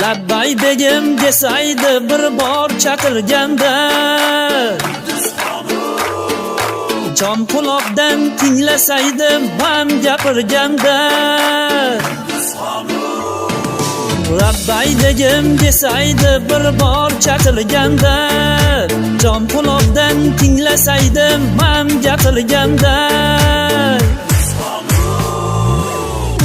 Labbay begim desaydi bir bor chaqirganda, jon quloqdan tinglasaydi man gapirganda. Labbay begim desaydi bir bor chaqirganda, jon quloqdan tinglasaydi man gapirganda.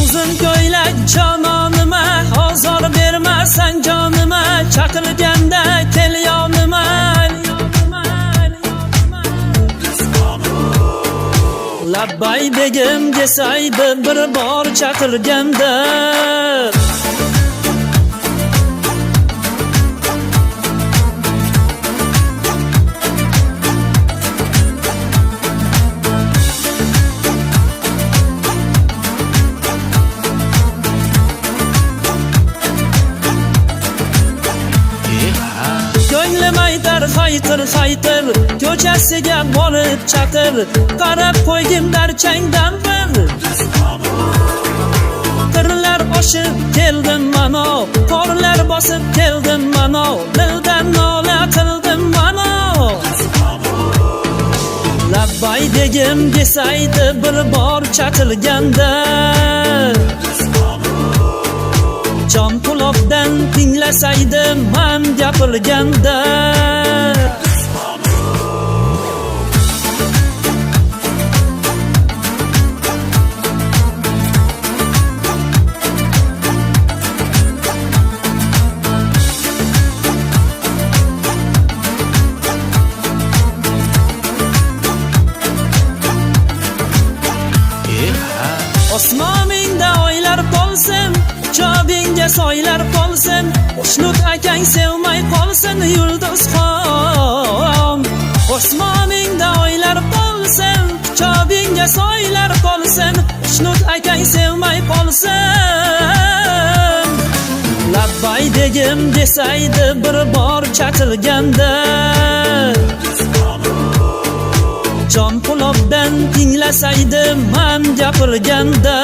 Uzun ko'ylak jononima, ozor bermasan jonima, chaqirganda kel yonima. Labbay begim desaydi bir bor chaqirganda, ko'nglim aytar haytir haytir, ko'chasiga borib chaqir, qarab qo'ygim darchangdan bir. Qirlar oshib keldim mano, qorlar bosib keldim mano, dildan nola qildim mano. Labbay begim desaydi bir bor chaqirganda, jon quloqdan tinglasaydi man gapirganda. Osmoningda oylar qolsin, jobingga soylar qolsin, Xushnut akang sevmay qolsin yulduzxon. Osmoningda oylar qolsin, jobingga soylar qolsin, Xushnut akang sevmay qolsin. Labbay begim desaydi bir bor chaqirganda, jon quloqdan tinglasaydi man gapirganda.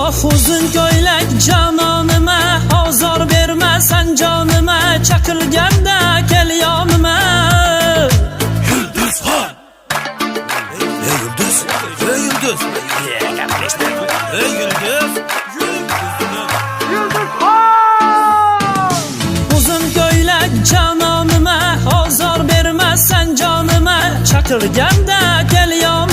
Oh uzun ko'ylak jononima, ozor bermasan jonima, chaqirganda kel yonima. Yulduzxon! Ey yulduz! Ey yulduz! Ey yulduz! Uzun ko'ylak jononima, ozor bermasan jonima, chaqirganda kel yonima.